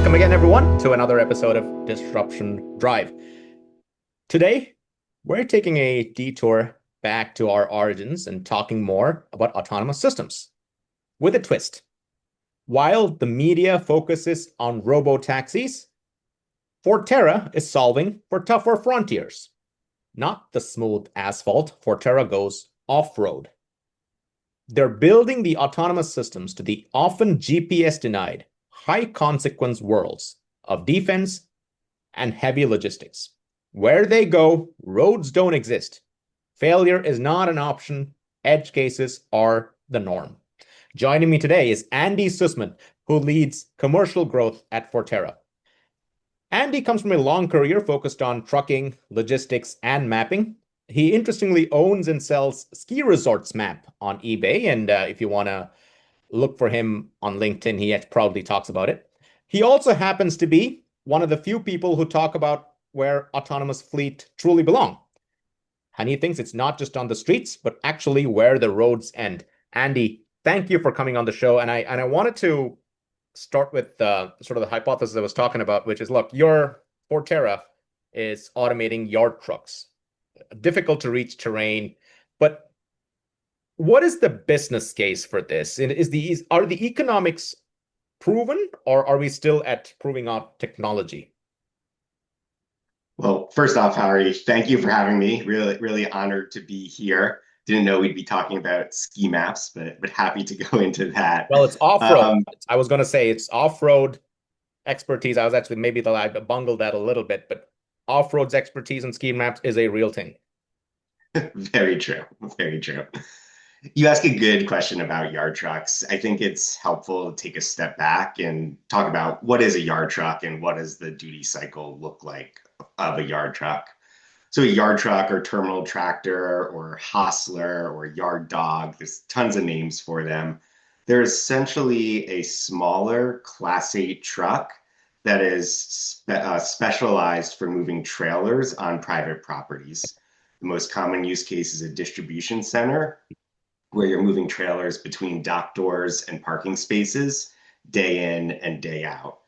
Welcome again, everyone, to another episode of Disruption Drive. Today, we're taking a detour back to our origins and talking more about autonomous systems with a twist. While the media focuses on robotaxis, Forterra is solving for tougher frontiers. Not the smooth asphalt, Forterra goes off-road. They're building the autonomous systems to the often GPS denied, high consequence worlds of defense and heavy logistics. Where they go, roads don't exist. Failure is not an option. Edge cases are the norm. Joining me today is Andy Sussman, who leads commercial growth at Forterra. Andy comes from a long career focused on trucking, logistics, and mapping. He interestingly owns and sells ski resorts map on eBay. And if you want to look for him on LinkedIn, he proudly talks about it. He also happens to be one of the few people who talk about where autonomous fleet truly belong. And he thinks it's not just on the streets, but actually where the roads end. Andy, thank you for coming on the show. And I wanted to start with sort of the hypothesis I was talking about, which is, look, your Forterra is automating yard trucks, difficult to reach terrain, but what is the business case for this? And are the economics proven, or are we still at proving out technology? Well, first off, Harry, thank you for having me. Really, really honored to be here. Didn't know we'd be talking about ski maps, but happy to go into that. Well, it's off-road. Um, I was going to say it's off-road expertise. I was actually maybe I bungled that a little bit, but off-road's expertise in ski maps is a real thing. Very true. Very true. You ask a good question about yard trucks. I think it's helpful to take a step back and talk about what is a yard truck and what does the duty cycle look like of a yard truck. So a yard truck or terminal tractor or hostler or yard dog, there's tons of names for them. They're essentially a smaller Class 8 truck that is specialized for moving trailers on private properties. The most common use case is a distribution center where you're moving trailers between dock doors and parking spaces day in and day out.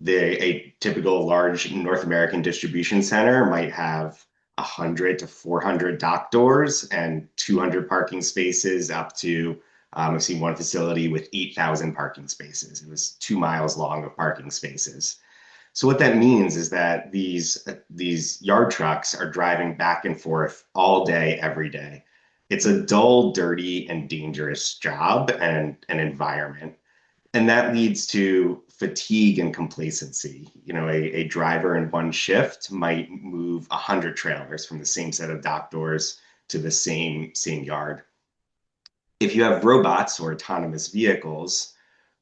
A typical large North American distribution center might have 100 to 400 dock doors and 200 parking spaces up to, I've seen one facility with 8,000 parking spaces. It was 2 miles long of parking spaces. So what that means is that these yard trucks are driving back and forth all day, every day. It's a dull, dirty, and dangerous job and an environment. And that leads to fatigue and complacency. A driver in one shift might move 100 trailers from the same set of dock doors to the same yard. If you have robots or autonomous vehicles,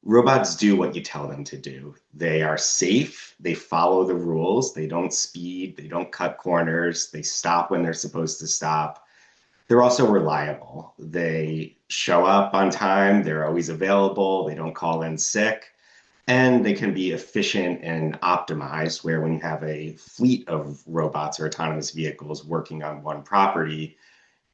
robots do what you tell them to do. They are safe, they follow the rules, they don't speed, they don't cut corners, they stop when they're supposed to stop. They're also reliable. They show up on time, they're always available, they don't call in sick, and they can be efficient and optimized, where when you have a fleet of robots or autonomous vehicles working on one property,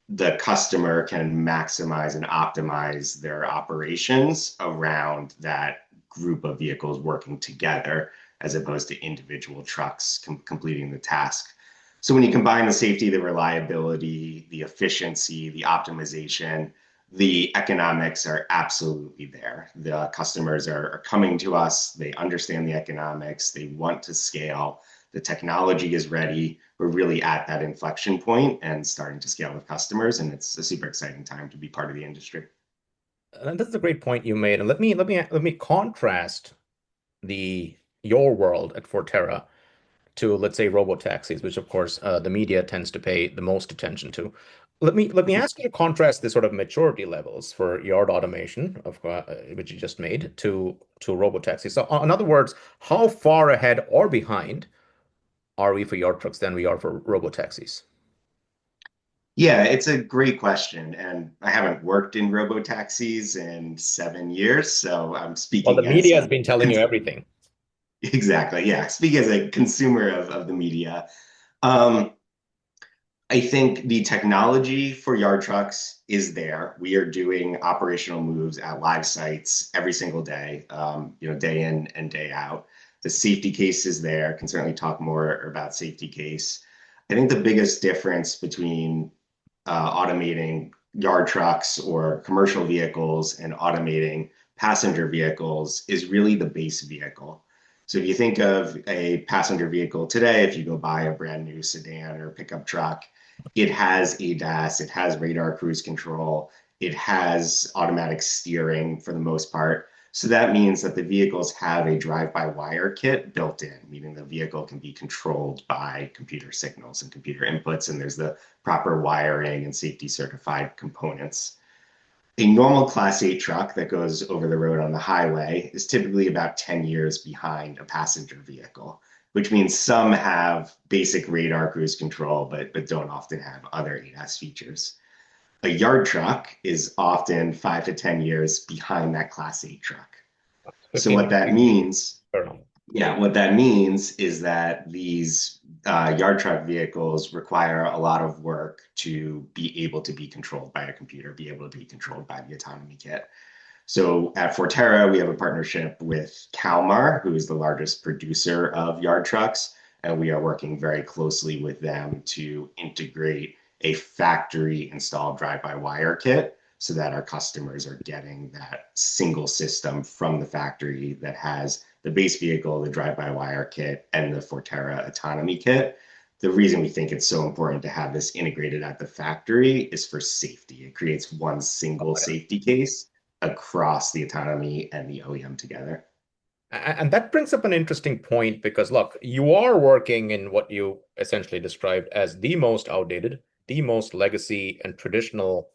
the customer can maximize and optimize their operations around that group of vehicles working together, as opposed to individual trucks completing the task. So when you combine the safety, the reliability, the efficiency, the optimization, the economics are absolutely there. The customers are coming to us. They understand the economics. They want to scale. The technology is ready. We're really at that inflection point and starting to scale with customers. And it's a super exciting time to be part of the industry. And that's a great point you made. And let me contrast the your world at Forterra to, let's say, robotaxis, which of course the media tends to pay the most attention to. Let me ask you to contrast the sort of maturity levels for yard automation, which you just made, to robotaxis. So, in other words, how far ahead or behind are we for yard trucks than we are for robotaxis? Yeah, it's a great question. And I haven't worked in robo taxis in 7 years. So I'm Well, the speaking as media has a been telling you everything. exactly, yeah, speaking as a consumer of the media. Um, I think the technology for yard trucks is there. We are doing operational moves at live sites every single day, day in and day out. The safety case is there. Can certainly talk more about safety case. I think the biggest difference between automating yard trucks or commercial vehicles and automating passenger vehicles is really the base vehicle. So if you think of a passenger vehicle today, if you go buy a brand new sedan or pickup truck, it has ADAS, it has radar cruise control, it has automatic steering for the most part. So that means that the vehicles have a drive-by-wire kit built in, meaning the vehicle can be controlled by computer signals and computer inputs, and there's the proper wiring and safety certified components. A normal Class 8 truck that goes over the road on the highway is typically about 10 years behind a passenger vehicle, which means some have basic radar cruise control, but don't often have other ADAS features. A yard truck is often 5 to 10 years behind that Class 8 truck. So 15 what to that 20 years. means, Fair enough. yeah, what that means is that these yard truck vehicles require a lot of work to be able to be controlled by a computer, be able to be controlled by the autonomy kit. So at Forterra, we have a partnership with Kalmar, who is the largest producer of yard trucks, and we are working very closely with them to integrate a factory installed drive-by-wire kit so that our customers are getting that single system from the factory that has the base vehicle, the drive-by-wire kit, and the Forterra autonomy kit. The reason we think it's so important to have this integrated at the factory is for safety. It creates one single safety case across the autonomy and the OEM together. And that brings up an interesting point because, look, you are working in what you essentially described as the most outdated, the most legacy and traditional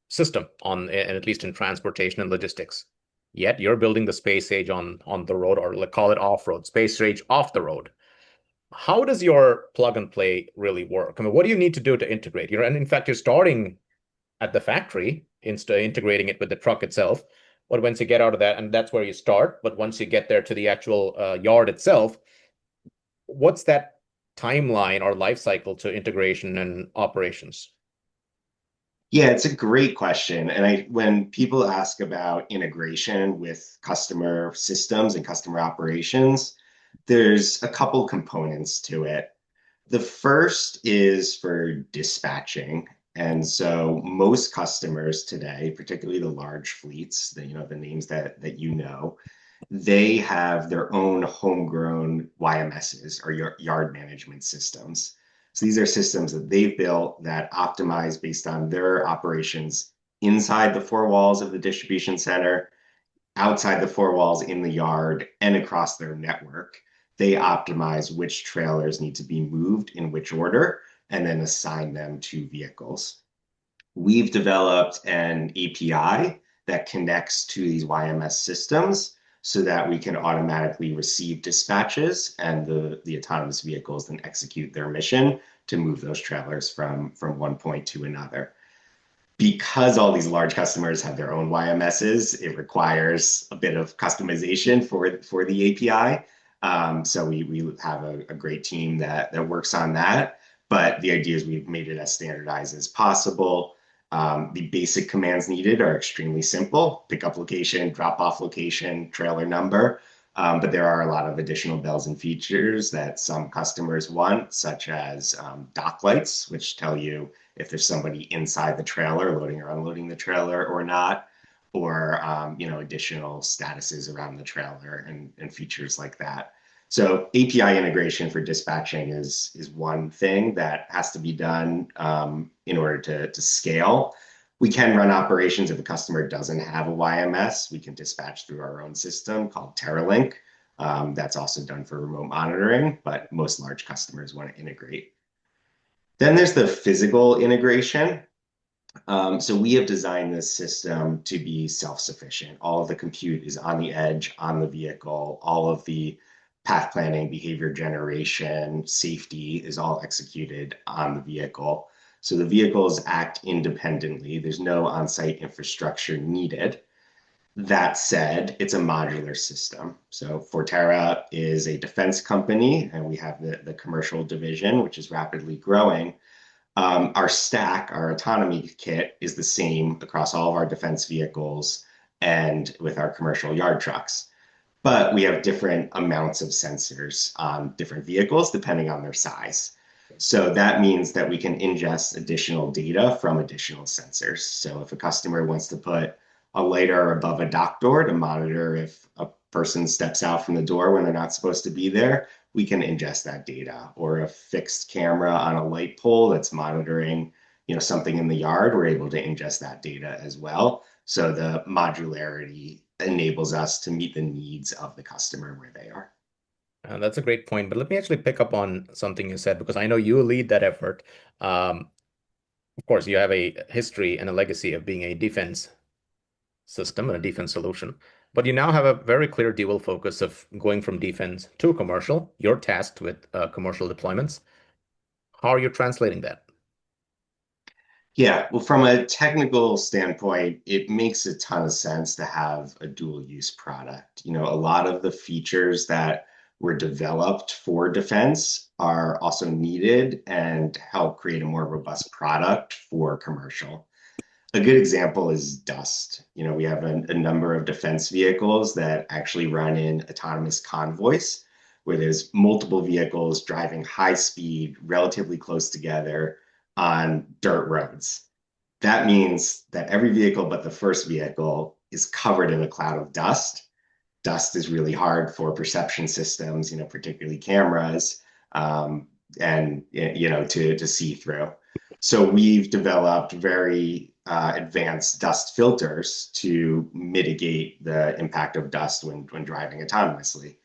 system on, and at least in transportation and logistics. Yet you're building the space age on the road, or call it off-road, space age off the road. How does your plug and play really work? I mean, what do you need to do to integrate? And in fact, you're starting at the factory, integrating it with the truck itself. But once you get out of that, and that's where you start, but once you get there to the actual yard itself, what's that timeline or life cycle to integration and operations? Yeah, it's a great question. And when people ask about integration with customer systems and customer operations, there's a couple components to it. The first is for dispatching. And so most customers today, particularly the large fleets, the names that you know, they have their own homegrown YMSs or yard management systems. So these are systems that they've built that optimize based on their operations inside the four walls of the distribution center, outside the four walls in the yard, and across their network. They optimize which trailers need to be moved in which order and then assign them to vehicles. We've developed an API that connects to these YMS systems so that we can automatically receive dispatches and the autonomous vehicles then execute their mission to move those trailers from one point to another. Because all these large customers have their own YMSs, it requires a bit of customization for the API. So we have a great team that works on that. But the idea is we've made it as standardized as possible. The basic commands needed are extremely simple: pick up location, drop off location, trailer number. But there are a lot of additional bells and features that some customers want, such as dock lights, which tell you if there's somebody inside the trailer loading or unloading the trailer or not, or additional statuses around the trailer and features like that. So API integration for dispatching is one thing that has to be done in order to scale. We can run operations if a customer doesn't have a YMS. We can dispatch through our own system called TerraLink. That's also done for remote monitoring, but most large customers want to integrate. Then there's the physical integration. So we have designed this system to be self-sufficient. All of the compute is on the edge, on the vehicle. All of the path planning, behavior generation, safety is all executed on the vehicle. So the vehicles act independently. There's no on-site infrastructure needed. That said, it's a modular system. So Forterra is a defense company, and we have the commercial division, which is rapidly growing. Our stack, our autonomy kit, is the same across all of our defense vehicles and with our commercial yard trucks. but we have different amounts of sensors on different vehicles depending on their size. So that means that we can ingest additional data from additional sensors. So if a customer wants to put a lighter above a dock door to monitor if a person steps out from the door when they're not supposed to be there, we can ingest that data. Or a fixed camera on a light pole that's monitoring, something in the yard, we're able to ingest that data as well. So the modularity enables us to meet the needs of the customer where they are. That's a great point. But let me actually pick up on something you said because I know you lead that effort. Of course, you have a history and a legacy of being a defense system and a defense solution, but you now have a very clear dual focus of going from defense to commercial. You're tasked with commercial deployments. How are you translating that? Yeah, well, from a technical standpoint, it makes a ton of sense to have a dual use product. A lot of the features that were developed for defense are also needed and help create a more robust product for commercial. A good example is dust. We have a number of defense vehicles that actually run in autonomous convoys, where there's multiple vehicles driving high speed, relatively close together on dirt roads. That means that every vehicle but the first vehicle is covered in a cloud of dust. Dust is really hard for perception systems, particularly cameras, and to see through. So we've developed very advanced dust filters to mitigate the impact of dust when driving autonomously.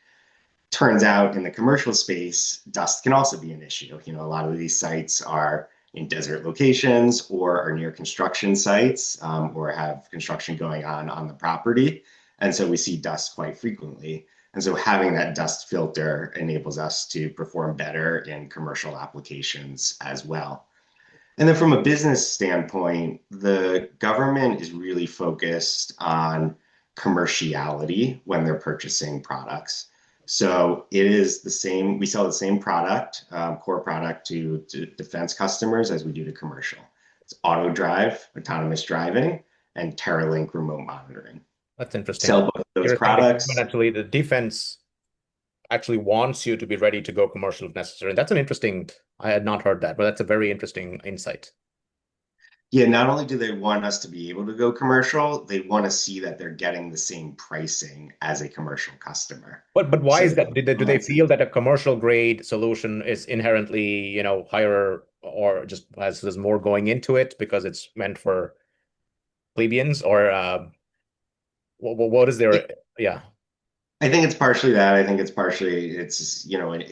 Turns out in the commercial space, dust can also be an issue. A lot of these sites are in desert locations or are near construction sites, or have construction going on the property. And so we see dust quite frequently. And so having that dust filter enables us to perform better in commercial applications as well. And then from a business standpoint, the government is really focused on commerciality when they're purchasing products. So it is the same, we sell the same product, core product to defense customers as we do to commercial. It's auto drive, autonomous driving, and TerraLink remote monitoring. That's interesting. Sell both of those You're saying the government products. actually, the defense actually wants you to be ready to go commercial if necessary. That's an interesting, I had not heard that, but that's a very interesting insight. Yeah, not only do they want us to be able to go commercial, they want to see that they're getting the same pricing as a commercial customer. But why So is they that? Do they want feel that a commercial grade solution is inherently, higher or just has there's more going into it because it's meant for plebeians or what is to, there? Yeah, I think it's partially that. I think it's partially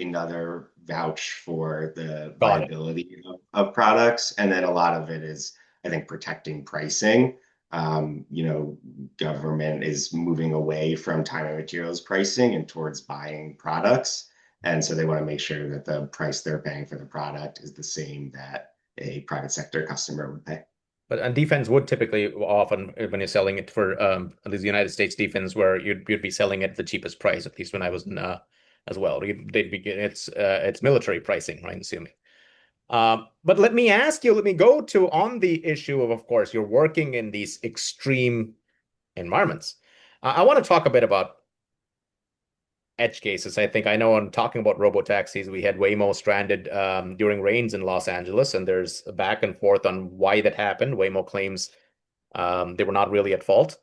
another vouch for the got it. viability of products, and then a lot of it is, I think, protecting pricing. Government is moving away from time and materials pricing and towards buying products, and so they want to make sure that the price they're paying for the product is the same that a private sector customer would pay. But and defense would typically often when you're selling it for at least the United States defense, where you'd be selling it at the cheapest price. At least when I was in as well, they'd be it's military pricing, right? Assuming. But let me ask you, let me go to on the issue of course, you're working in these extreme environments. I want to talk a bit about edge cases. I think I know I'm talking about robotaxis. We had Waymo stranded during rains in Los Angeles, and there's a back and forth on why that happened. Waymo claims they were not really at fault,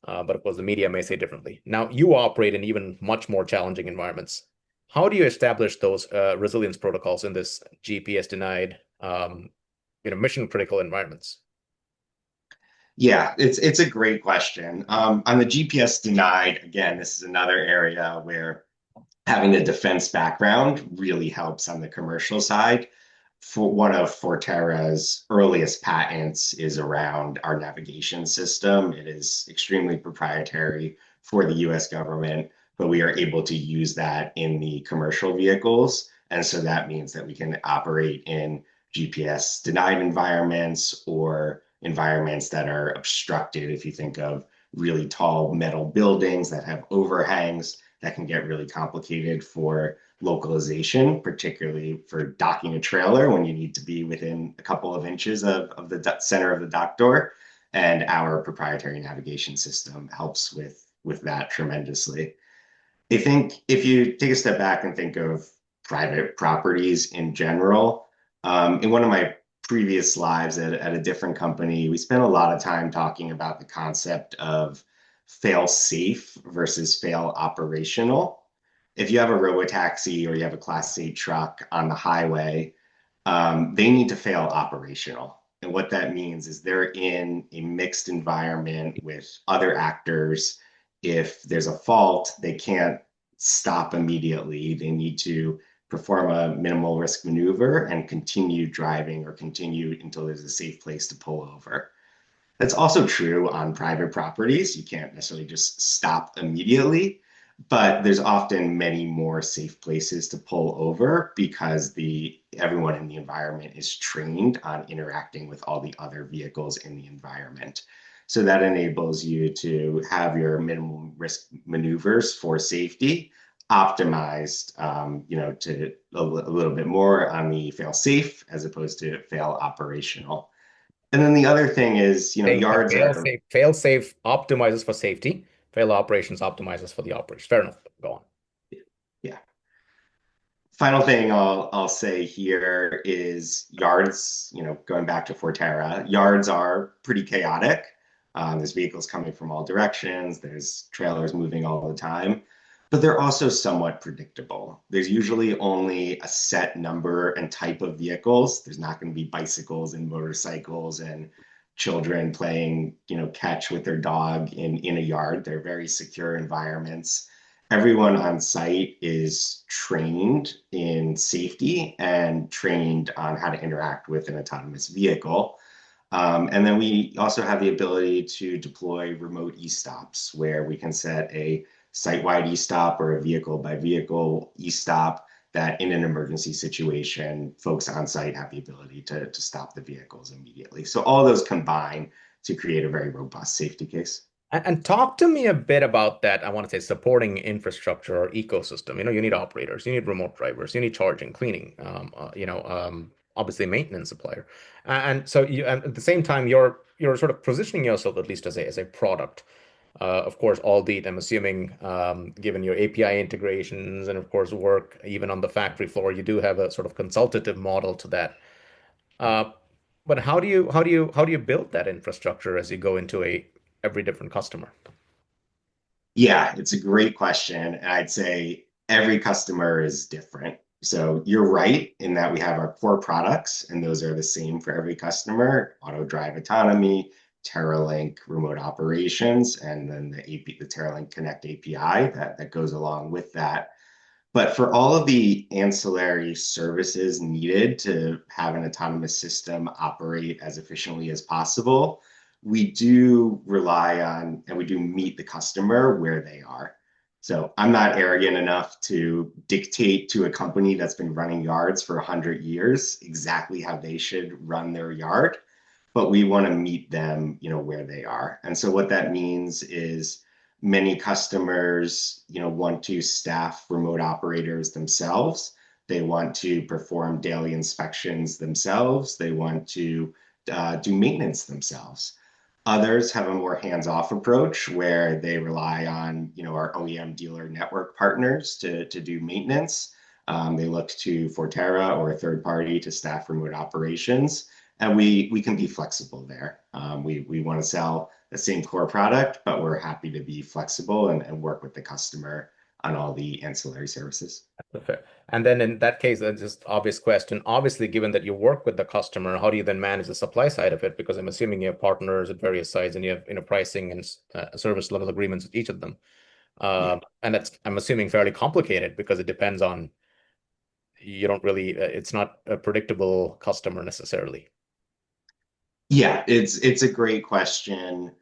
but of course the media may say differently. Now you operate in even much more challenging environments. How do you establish those resilience protocols in this GPS denied, mission critical environments? Yeah, it's a great question. On the GPS denied, again, this is another area where having a defense background really helps on the commercial side. For one of Forterra's earliest patents is around our navigation system. It is extremely proprietary for the US government, but we are able to use that in the commercial vehicles. And so that means that we can operate in GPS denied environments or environments that are obstructed. If you think of really tall metal buildings that have overhangs, that can get really complicated for localization, particularly for docking a trailer when you need to be within a couple of inches of the center of the dock door. And our proprietary navigation system helps with that tremendously. I think if you take a step back and think of private properties in general, in one of my previous lives at a different company, we spent a lot of time talking about the concept of fail safe versus fail operational. If you have a robotaxi or you have a Class 8 truck on the highway, they need to fail operational. And what that means is they're in a mixed environment with other actors. If there's a fault, they can't stop immediately. They need to perform a minimal risk maneuver and continue driving or continue until there's a safe place to pull over. That's also true on private properties. You can't necessarily just stop immediately, but there's often many more safe places to pull over because the everyone in the environment is trained on interacting with all the other vehicles in the environment. So that enables you to have your minimum risk maneuvers for safety optimized, to a little bit more on the fail safe as opposed to fail operational. And then the other thing is, Saying that yards are, fail safe optimizes for safety, fail operations optimizes for the operation. Fair enough. Go on. yeah. Final thing I'll say here is yards, going back to Forterra, yards are pretty chaotic. There's vehicles coming from all directions, there's trailers moving all the time, but they're also somewhat predictable. There's usually only a set number and type of vehicles. There's not going to be bicycles and motorcycles and children playing, catch with their dog in a yard. They're very secure environments. Everyone on site is trained in safety and trained on how to interact with an autonomous vehicle. And then we also have the ability to deploy remote e-stops where we can set a site-wide e-stop or a vehicle-by-vehicle e-stop that in an emergency situation, folks on site have the ability to stop the vehicles immediately. So all those combine to create a very robust safety case. And talk to me a bit about that. I want to say supporting infrastructure or ecosystem. You need operators, you need remote drivers, you need charging, cleaning, obviously maintenance supplier. And so and at the same time, you're sort of positioning yourself at least as a product. Of course, albeit I'm assuming, given your API integrations and of course work even on the factory floor, you do have a sort of consultative model to that. Uh, but how do you build that infrastructure as you go into a every different customer? Yeah, it's a great question. And I'd say every customer is different. So you're right in that we have our core products, and those are the same for every customer: auto drive autonomy, TerraLink remote operations, and then the TerraLink Connect API that goes along with that. But for all of the ancillary services needed to have an autonomous system operate as efficiently as possible, we do rely on and we do meet the customer where they are. So I'm not arrogant enough to dictate to a company that's been running yards for 100 years exactly how they should run their yard, but we want to meet them, where they are. And so what that means is many customers, want to staff remote operators themselves. They want to perform daily inspections themselves. They want to do maintenance themselves. Others have a more hands-off approach where they rely on, our OEM dealer network partners to do maintenance. They look to Forterra or a third party to staff remote operations, and we can be flexible there. We want to sell the same core product, but we're happy to be flexible and work with the customer on all the ancillary services. Fair. And then in that case, that's just obvious question. Obviously, given that you work with the customer, how do you then manage the supply side of it? Because I'm assuming you have partners at various sites and you have pricing and service level agreements with each of them. Yeah. And that's, I'm assuming, fairly complicated because it depends on, you don't really, it's not a predictable customer necessarily. Yeah, it's a great question.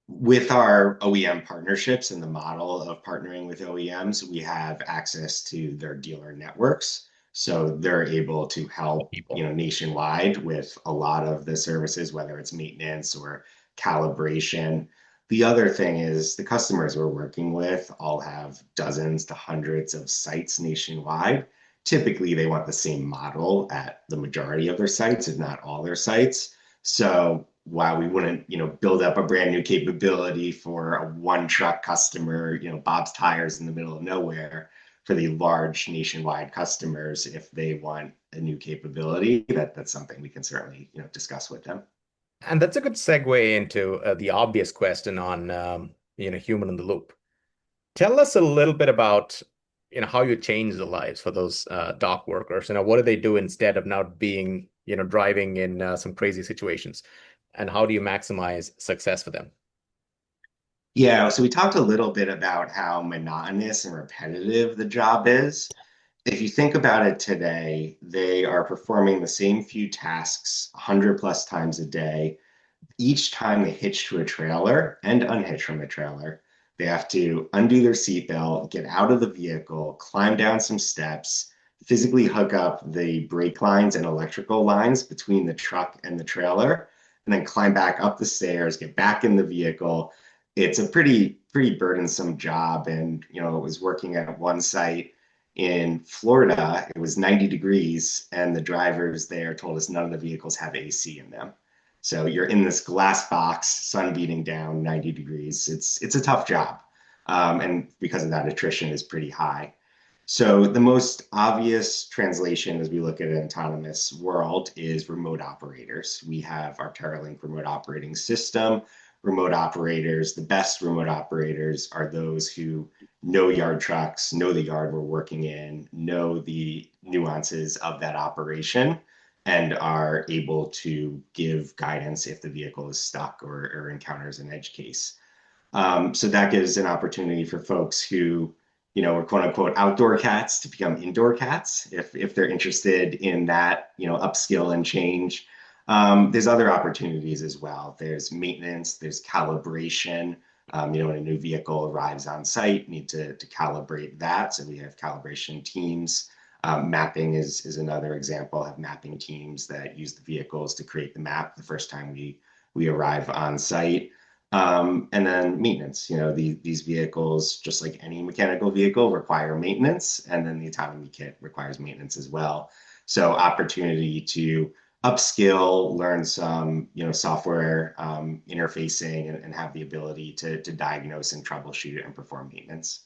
With our OEM partnerships and the model of partnering with OEMs, we have access to their dealer networks. So they're able to help, People. nationwide with a lot of the services, whether it's maintenance or calibration. The other thing is the customers we're working with all have dozens to hundreds of sites nationwide. Typically, they want the same model at the majority of their sites, if not all their sites. So why we wouldn't, build up a brand new capability for a one truck customer, Bob's Tires in the middle of nowhere for the large nationwide customers if they want a new capability. That's something we can certainly, discuss with them. And that's a good segue into the obvious question on human in the loop. Tell us a little bit about how you change the lives for those dock workers. What do they do instead of now being driving in some crazy situations, and how do you maximize success for them? Yeah, so we talked a little bit about how monotonous and repetitive the job is. If you think about it today, they are performing the same few tasks 100 plus times a day. Each time they hitch to a trailer and unhitch from the trailer, they have to undo their seatbelt, get out of the vehicle, climb down some steps, physically hook up the brake lines and electrical lines between the truck and the trailer, and then climb back up the stairs, get back in the vehicle. It's a pretty burdensome job. And, I was working at one site in Florida. It was 90 degrees, and the drivers there told us none of the vehicles have AC in them. So you're in this glass box, sun beating down 90 degrees. It's a tough job. And because of that, attrition is pretty high. So the most obvious translation as we look at an autonomous world is remote operators. We have our TerraLink remote operating system. Remote operators, the best remote operators are those who know yard trucks, know the yard we're working in, know the nuances of that operation, and are able to give guidance if the vehicle is stuck or encounters an edge case. So that gives an opportunity for folks who, are quote unquote outdoor cats to become indoor cats if they're interested in that, upskill and change. There's other opportunities as well. There's maintenance, there's calibration. When a new vehicle arrives on site, need to calibrate that. So we have calibration teams. Mapping is another example. Have mapping teams that use the vehicles to create the map the first time we arrive on site. And then maintenance. These vehicles, just like any mechanical vehicle, require maintenance, and then the autonomy kit requires maintenance as well. So opportunity to upskill, learn some, software interfacing, and have the ability to diagnose and troubleshoot and perform maintenance.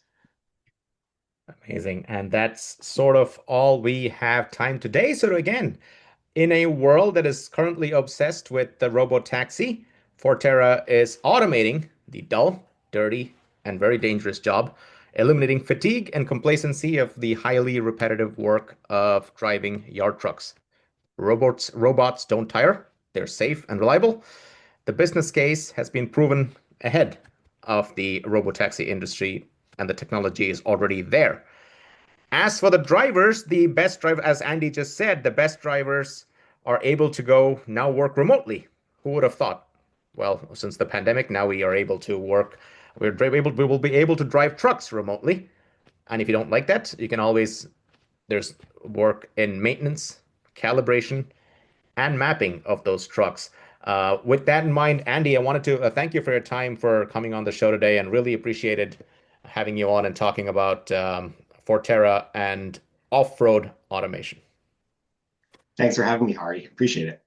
Amazing. And that's sort of all we have time today. So again, in a world that is currently obsessed with the robotaxi, Forterra is automating the dull, dirty, and very dangerous job, eliminating fatigue and complacency of the highly repetitive work of driving yard trucks. Robots don't tire. They're safe and reliable. The business case has been proven ahead of the robotaxi industry, and the technology is already there. As for the drivers, the best driver, as Andy just said, the best drivers are able to go now work remotely. Who would have thought? Well, since the pandemic, now we are able to work. We will be able to drive trucks remotely. And if you don't like that, you can always, there's work in maintenance, calibration, and mapping of those trucks. With that in mind, Andy, I wanted to thank you for your time for coming on the show today, and really appreciated having you on and talking about Forterra and off-road automation. Thanks for having me, Hari. Appreciate it.